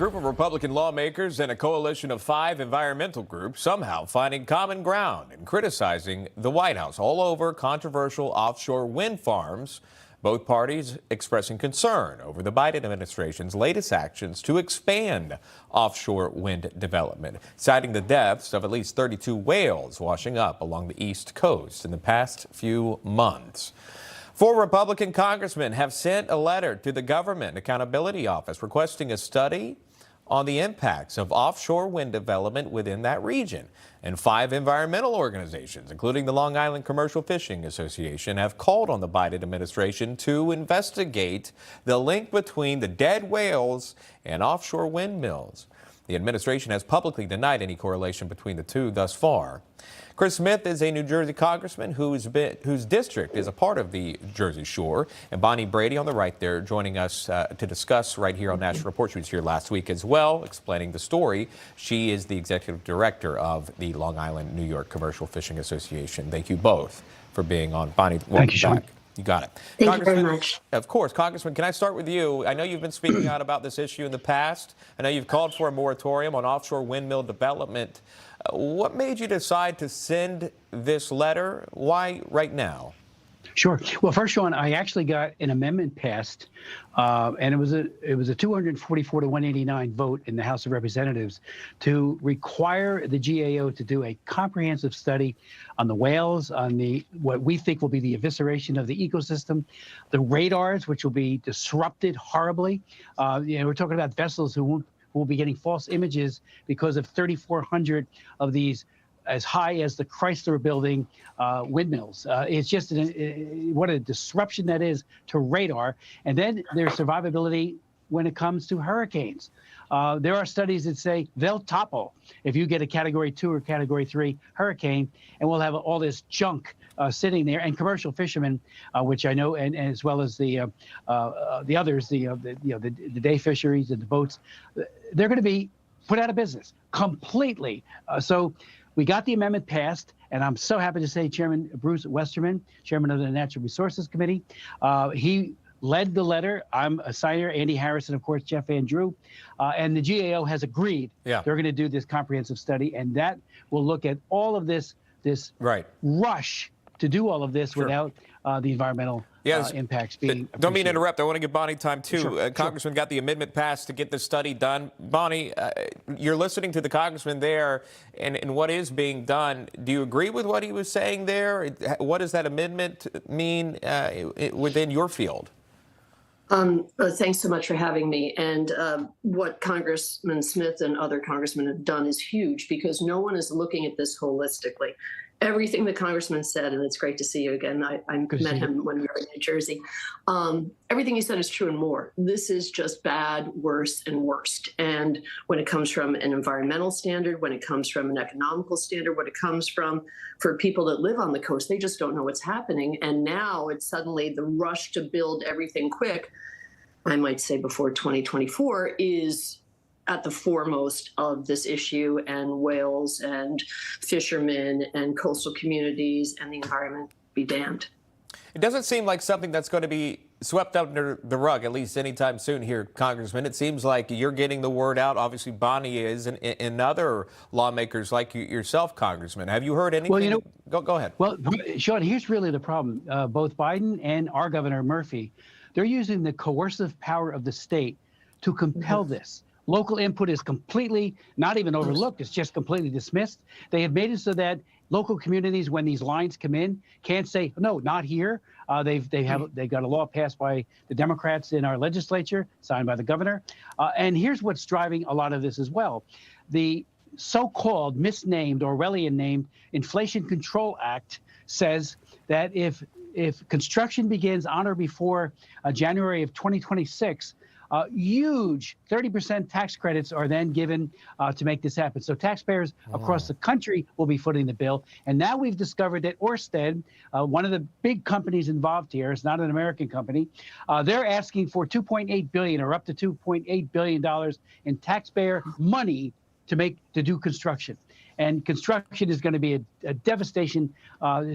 group of Republican lawmakers and a coalition of 5 environmental groups somehow finding common ground and criticizing the White House all over controversial offshore wind farms. Both parties expressing concern over the Biden administration's latest actions to expand offshore wind development, citing the deaths of at least 32 whales washing up along the East Coast in the past few months. 4 Republican congressmen have sent a letter to the Government Accountability Office requesting a study on the impacts of offshore wind development within that region. And 5 environmental organizations, including the Long Island Commercial Fishing Association, have called on the Biden administration to investigate the link between the dead whales and offshore windmills. The administration has publicly denied any correlation between the two thus far. Chris Smith is a New Jersey congressman whose district is a part of the Jersey Shore. And Bonnie Brady on the right there joining us to discuss right here on National Report. She was here last week as well, explaining the story. She is the executive director of the Long Island, New York Commercial Fishing Association. Thank you both for being on. Bonnie, thank you, Sean. Back. You got it. Thank you very much. Of course. Congressman, can I start with you? I know you've been speaking out about this issue in the past. I know you've called for a moratorium on offshore windmill development. What made you decide to send this letter? Why right now? Sure. Well, first, Sean, I actually got an amendment passed, and it was a 244 to 189 vote in the House of Representatives to require the GAO to do a comprehensive study on the whales, on what we think will be the evisceration of the ecosystem, the radars, which will be disrupted horribly. We're talking about vessels who will be getting false images because of 3,400 of these as high as the Chrysler building windmills. It's just what a disruption that is to radar. And then there's survivability when it comes to hurricanes. There are studies that say they'll topple if you get a Category 2 or Category 3 hurricane, and we'll have all this junk sitting there. And commercial fishermen, which I know, and as well as the others, the day fisheries and the boats, they're going to be put out of business completely. So we got the amendment passed, and I'm so happy to say Chairman Bruce Westerman, Chairman of the Natural Resources Committee, he led the letter. I'm a signer, Andy Harris, and of course, Jeff Andrew. And the GAO has agreed they're going to do this comprehensive study, and that will look at all of this rush to do all of this without the environmental impacts being Don't mean to interrupt. I want to give Bonnie time, too. Sure. Congressman got the amendment passed to get the study done. Bonnie, you're listening to the congressman there and what is being done. Do you agree with what he was saying there? What does that amendment mean within your field? Thanks so much for having me. And what Congressman Smith and other congressmen have done is huge because no one is looking at this holistically. Everything the congressman said, and it's great to see you again. I met him when we were in New Jersey. Everything he said is true and more. This is just bad, worse, and worst. And when it comes from an environmental standard, when it comes from an economical standard, when it comes from for people that live on the coast, they just don't know what's happening. And now it's suddenly the rush to build everything quick, I might say before 2024, is at the foremost of this issue, and whales and fishermen and coastal communities and the environment be damned. It doesn't seem like something that's going to be swept under the rug, at least anytime soon here, Congressman. It seems like you're getting the word out. Obviously, Bonnie is, and other lawmakers like yourself, Congressman. Have you heard anything? Well, go ahead. Well, Sean, here's really the problem. Both Biden and our Governor Murphy, they're using the coercive power of the state to compel this. Local input is completely not even overlooked. It's just completely dismissed. They have made it so that local communities, when these lines come in, can't say, no, not here. They've got a law passed by the Democrats in our legislature, signed by the governor. And here's what's driving a lot of this as well. The so-called misnamed Orwellian named Inflation Control Act says that if construction begins on or before January of 2026, huge 30% tax credits are then given to make this happen. So taxpayers across the country will be footing the bill. And now we've discovered that Ørsted, one of the big companies involved here, it's not an American company, they're asking for $2.8 billion or up to $2.8 billion in taxpayer money to do construction. And construction is going to be a devastation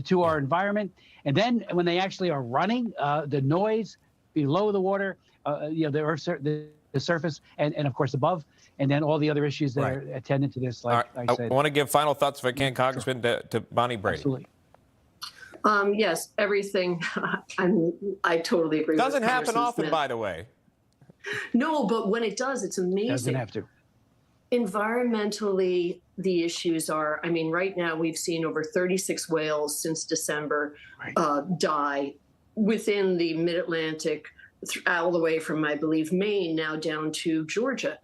to our environment. And then when they actually are running, the noise below the water, the the surface and of course above, and then all the other issues that Right. are attendant to this, like All right. I said. I want to give final thoughts, if I can, Congressman, to Bonnie Brady. Absolutely. Yes, everything. I totally agree. Doesn't with happen Congressman often, Smith. by the way. No, but when it does, it's amazing. Doesn't have to. Environmentally, the issues are, I mean, right now we've seen over 36 whales since December die within the mid-Atlantic, all the way from, I believe, Maine now down to Georgia.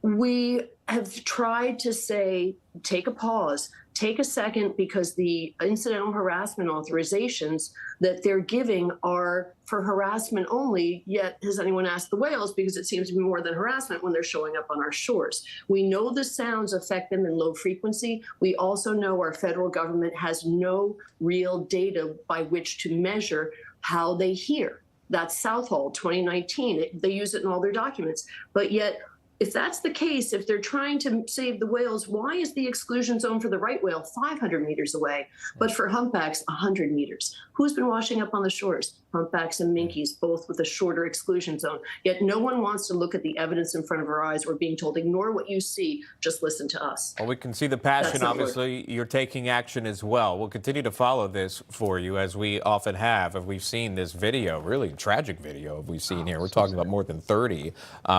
We have tried to say, take a pause, take a second, because the incidental harassment authorizations that they're giving are for harassment only, yet has anyone asked the whales, because it seems to be more than harassment when they're showing up on our shores. We know the sounds affect them in low frequency. We also know our federal government has no real data by which to measure how they hear. That's Southall 2019. They use it in all their documents. But yet, if that's the case, if they're trying to save the whales, why is the exclusion zone for the right whale 500 meters away, but for humpbacks 100 meters? Who's been washing up on the shores? Humpbacks and minkies, both with a shorter exclusion zone. Yet no one wants to look at the evidence in front of our eyes. We're being told, ignore what you see, just listen to us. Well, we can see the passion. That's not Obviously, you're taking action as well. We'll continue to follow this for you, as we often have. If we've seen this video, really tragic video we've seen here. We're talking about more than 30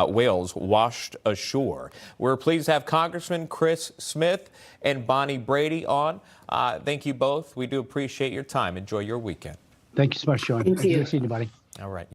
whales washed ashore. We're pleased to have Congressman Chris Smith and Bonnie Brady on. Thank you both. We do appreciate your time. Enjoy your weekend. Thank you so much, Sean. Thank you. Good seeing you, buddy. All right.